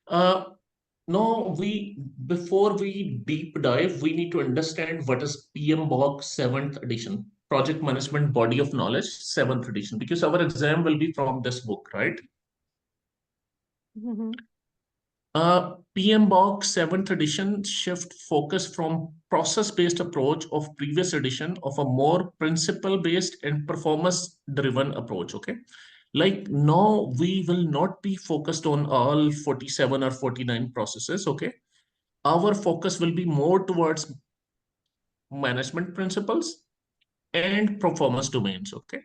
Uh, no, before we deep dive, we need to understand what is PMBOK 7th edition, Project Management Body of Knowledge 7th edition, because our exam will be from this book, right? Mm-hmm. PMBOK 7th edition shift focus from process-based approach of previous edition of a more principle-based and performance-driven approach, okay? Like now we will not be focused on all 47 or 49 processes, okay? Our focus will be more towards management principles and performance domains, okay?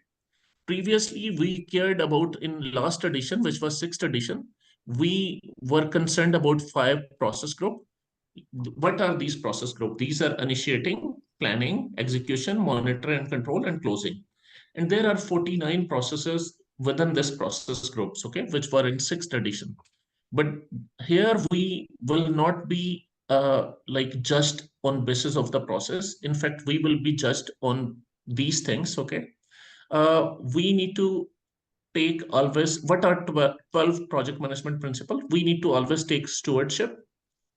Previously, we cared about in last edition, which was 6th edition, we were concerned about 5 process group. What are these process group? These are initiating, planning, execution, monitor and control, and closing. And there are 49 processes within this process groups, okay, which were in 6th edition. But here we will not be like judged on basis of the process. In fact, we will be judged on these things, okay. We need to take always, what are 12 project management principle? We need to always take stewardship,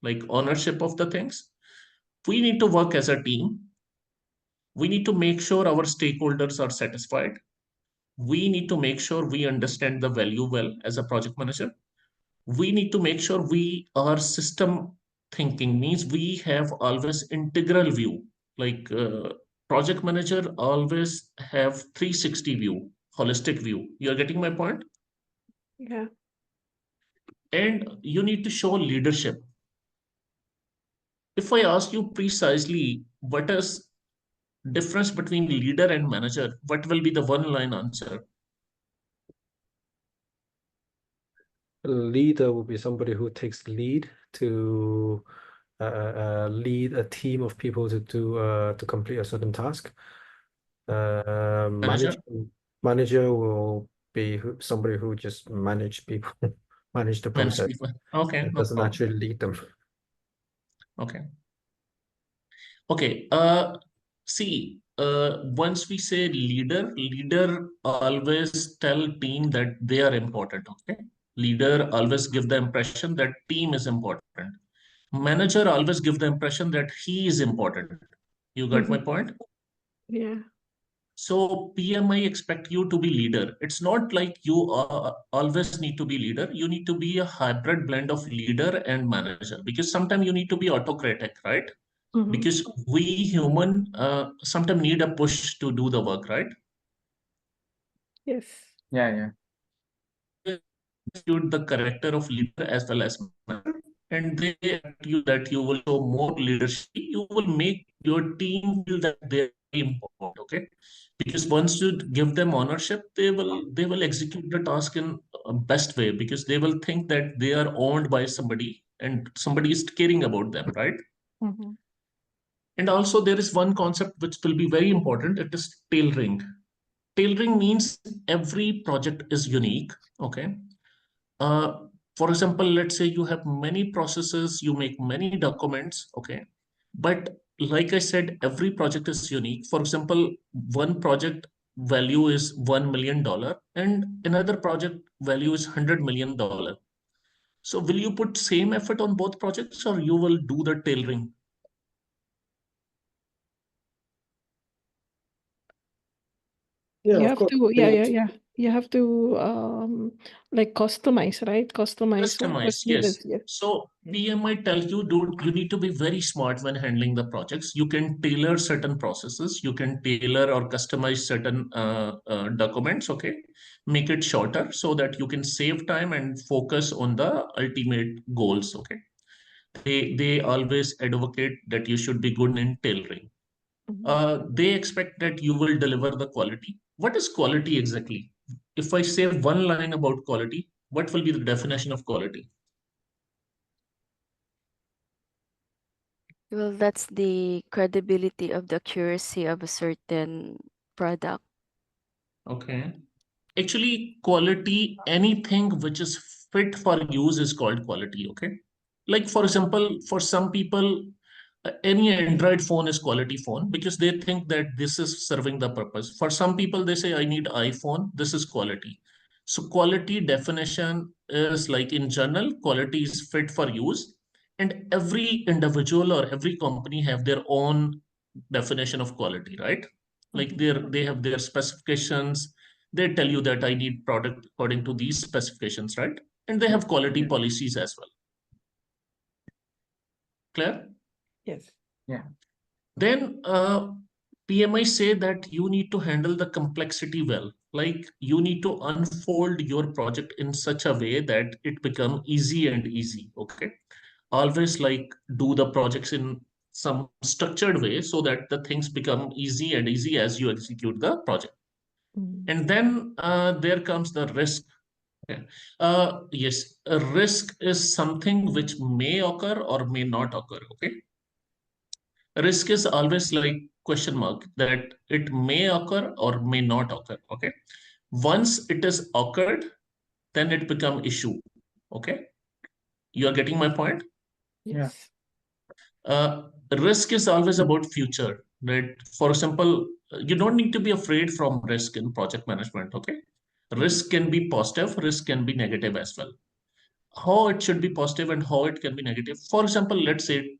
like ownership of the things. We need to work as a team. We need to make sure our stakeholders are satisfied. We need to make sure we understand the value well as a project manager. We need to make sure we are system thinking, means we have always integral view, like project manager always have 360 view, holistic view. You're getting my point? Yeah. And you need to show leadership. If I ask you precisely what is difference between leader and manager, what will be the one line answer? A leader will be somebody who takes lead to lead a team of people to do to complete a certain task. Manager? Manager will be somebody who just manage people, manage the Manage process. people. Okay, It no doesn't problem. actually lead them. Okay. Okay. See, once we say leader, leader always tell team that they are important. Okay. Leader always give the impression that team is important. Manager always give the impression that he is important. You got my point? Yeah. So PMI expect you to be leader. It's not like you always need to be leader. You need to be a hybrid blend of leader and manager, because sometimes you need to be autocratic, right? Because we human sometimes need a push to do the work, right? Yes. Yeah. Execute the character of leader as well as manager, and they expect you that you will show more leadership. You will make your team feel that they're important, okay? Because once you give them ownership, they will execute the task in a best way, because they will think that they are owned by somebody and somebody is caring about them, right? And also there is one concept which will be very important. It is tailoring. Tailoring means every project is unique, okay? For example, let's say you have many processes, you make many documents, okay? But like I said, every project is unique. For example, one project value is $1 million and another project value is $100 million. So will you put same effort on both projects, or you will do the tailoring? Yeah, You of have course. to, yeah. You have to like customize, right? Customize what's Customize, needed. yes. Yeah. So PMI tell you, dude, you need to be very smart when handling the projects. You can tailor certain processes. You can tailor or customize certain documents, okay? Make it shorter so that you can save time and focus on the ultimate goals, okay? They always advocate that you should be good in tailoring. They expect that you will deliver the quality. What is quality exactly? If I say one line about quality, what will be the definition of quality? Well, that's the credibility of the accuracy of a certain product. Okay. Actually, quality, anything which is fit for use is called quality, okay? Like for example, for some people, any Android phone is quality phone because they think that this is serving the purpose. For some people, they say, I need iPhone, this is quality. So quality definition is like, in general, quality is fit for use, and every individual or every company have their own definition of quality, right? Like they have their specifications. They tell you that I need product according to these specifications, right? And they have quality policies as well. Clear? Yes. Then PMI say that you need to handle the complexity well. Like you need to unfold your project in such a way that it become easy and easy. Okay. Always like do the projects in some structured way so that the things become easy and easy as you execute the project. And then there comes the risk. Okay. Yes, a risk is something which may occur or may not occur. Okay. Risk is always like question mark, that it may occur or may not occur. Okay. Once it is occurred, then it become issue. Okay. You are getting my point? Yes. Risk is always about future, right? For example, you don't need to be afraid from risk in project management. Okay. Risk can be positive, risk can be negative as well. How it should be positive and how it can be negative. For example, let's say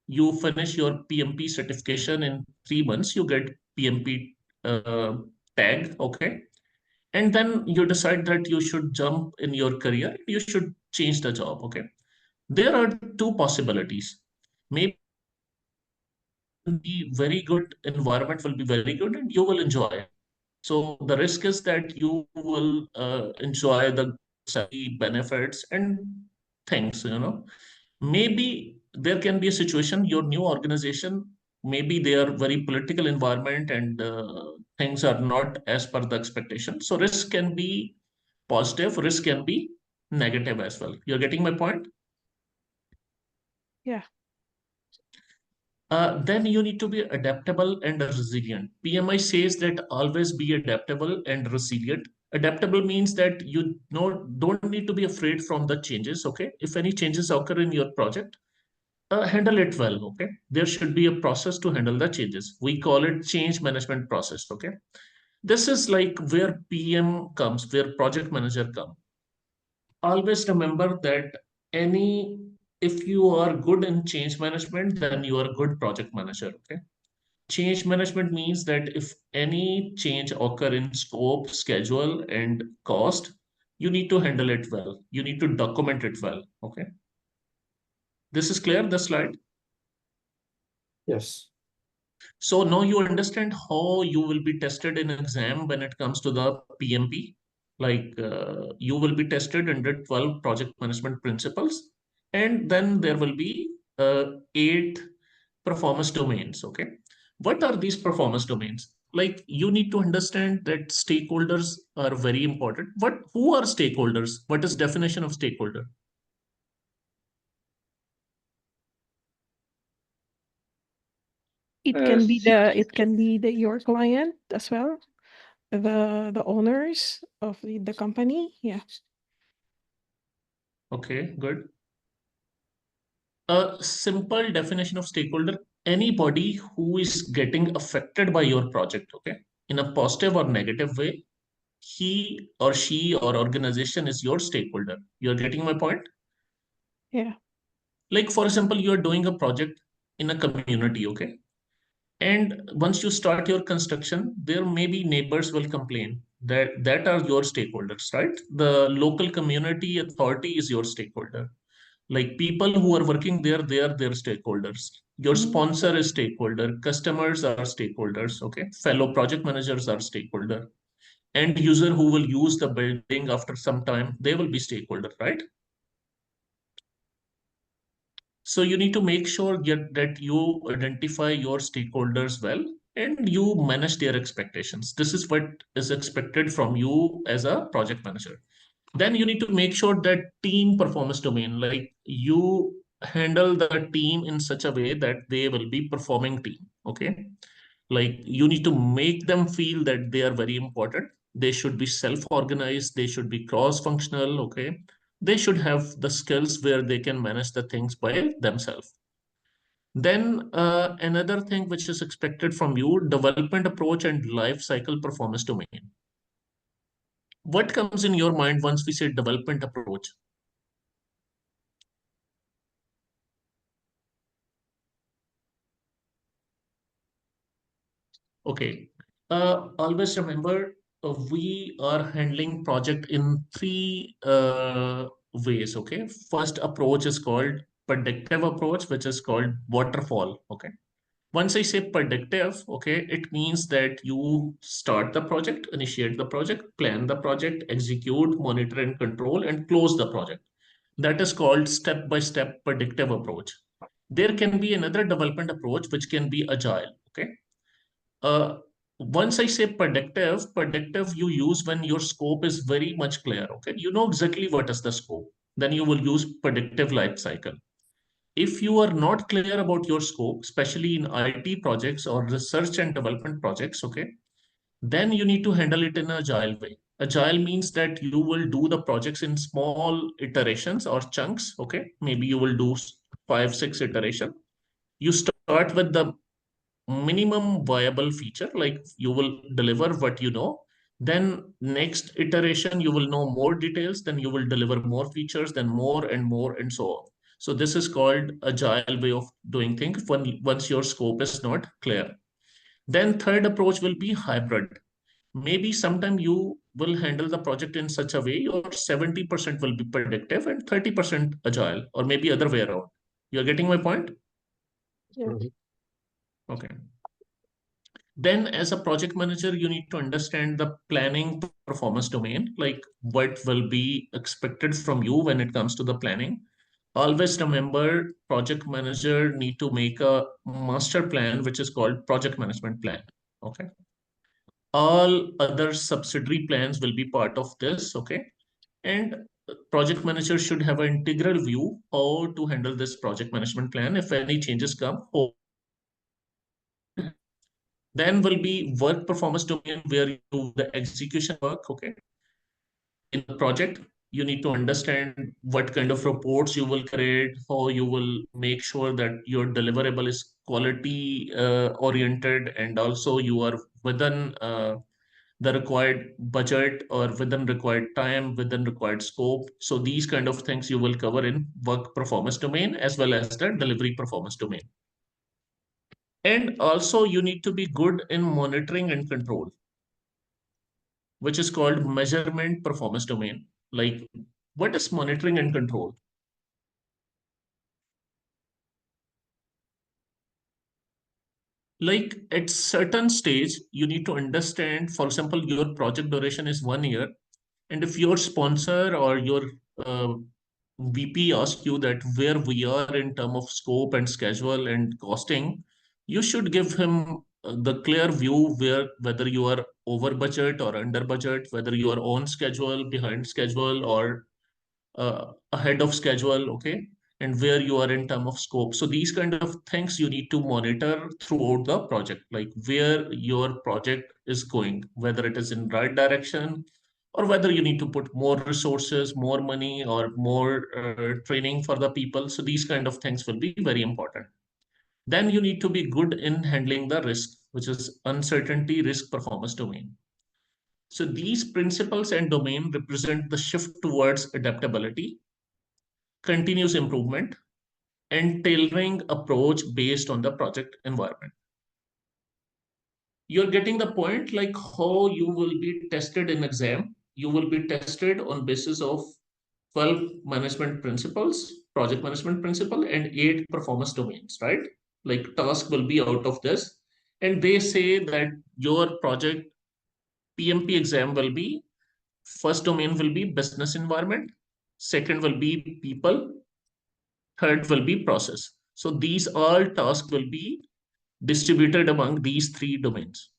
you finish your PMP certification in 3 months, you get PMP tag, okay? And then you decide that you should jump in your career, you should change the job, okay? There are two possibilities. Maybe the very good environment will be very good and you will enjoy. So the risk is that you will enjoy the salary benefits and things, maybe there can be a situation, your new organization, maybe they are very political environment and things are not as per the expectation. So risk can be positive, risk can be negative as well. You're getting my point? Yeah. Then you need to be adaptable and resilient. PMI says that always be adaptable and resilient. Adaptable means that you don't need to be afraid from the changes. Okay, if any changes occur in your project, handle it well. Okay, there should be a process to handle the changes. We call it change management process. Okay, this is like where PM comes, where project manager comes. Always remember that any if you are good in change management, then you are a good project manager. Okay, change management means that if any change occur in scope, schedule, and cost, you need to handle it well, you need to document it well. Okay, this is clear, the slide? Yes. So now you understand how you will be tested in exam when it comes to the PMP. Like you will be tested under 12 project management principles, and then there will be 8 performance domains. Okay. What are these performance domains? Like you need to understand that stakeholders are very important. Who are stakeholders? What is definition of stakeholder? It can be the your client as well, the owners of the company. Yeah. Okay, good. A simple definition of stakeholder, anybody who is getting affected by your project, okay, in a positive or negative way, he or she or organization is your stakeholder. You're getting my point? Yeah. Like, for example, you're doing a project in a community, okay? And once you start your construction, there may be neighbors will complain that are your stakeholders, right? The local community authority is your stakeholder. Like people who are working there, they are their stakeholders. Your sponsor is stakeholder, customers are stakeholders, okay? Fellow project managers are stakeholder. End user who will use the building after some time, they will be stakeholder, right? So you need to make sure that you identify your stakeholders well and you manage their expectations. This is what is expected from you as a project manager. Then you need to make sure that team performance domain, like you handle the team in such a way that they will be performing team. Okay. Like you need to make them feel that they are very important. They should be self-organized. They should be cross-functional. Okay. They should have the skills where they can manage the things by themselves. Then another thing which is expected from you, development approach and life cycle performance domain. What comes in your mind once we say development approach? Okay. Always remember, we are handling project in three ways. Okay. First approach is called predictive approach, which is called waterfall. Okay. Once I say predictive, okay, it means that you start the project, initiate the project, plan the project, execute, monitor and control, and close the project. That is called step-by-step predictive approach. There can be another development approach, which can be agile. Okay. Uh, Once I say predictive you use when your scope is very much clear. Okay. You know exactly what is the scope. Then you will use predictive life cycle. If you are not clear about your scope, especially in IT projects or research and development projects, okay, then you need to handle it in an agile way. Agile means that you will do the projects in small iterations or chunks, okay? Maybe you will do 5, 6 iteration. You start with the minimum viable feature, like you will deliver what you know. Then next iteration, you will know more details, then you will deliver more features, then more and so on. So this is called agile way of doing things once your scope is not clear. Then third approach will be hybrid. Maybe sometime you will handle the project in such a way your 70% will be predictive and 30% agile, or maybe other way around. You're getting my point? Yeah. Mhm. Okay. Then as a project manager, you need to understand the planning performance domain, like what will be expected from you when it comes to the planning. Always remember, project manager need to make a master plan, which is called project management plan. Okay. All other subsidiary plans will be part of this. Okay. And project manager should have an integral view how to handle this project management plan. If any changes come, then will be work performance domain where you do the execution work. Okay. In the project, you need to understand what kind of reports you will create, how you will make sure that your deliverable is quality oriented, and also you are within the required budget or within required time, within required scope. So these kind of things you will cover in work performance domain as well as the delivery performance domain. And also you need to be good in monitoring and control, which is called measurement performance domain. Like, what is monitoring and control? Like at certain stage, you need to understand, for example, your project duration is 1 year. And if your sponsor or your uh, VP asks you that where we are in terms of scope and schedule and costing, you should give him the clear view whether you are over budget or under budget, whether you are on schedule, behind schedule, or ahead of schedule, okay, and where you are in terms of scope. So these kind of things you need to monitor throughout the project, like where your project is going, whether it is in right direction or whether you need to put more resources, more money, or more training for the people. So these kind of things will be very important. Then you need to be good in handling the risk, which is uncertainty risk performance domain. So these principles and domain represent the shift towards adaptability, continuous improvement, and tailoring approach based on the project environment. You're getting the point, like how you will be tested in exam. You will be tested on basis of 12 management principles, project management principle, and 8 performance domains, right? Like task will be out of this. And they say that your project PMP exam will be, first domain will be business environment, second will be people, third will be process. So these all tasks will be distributed among these 3 domains.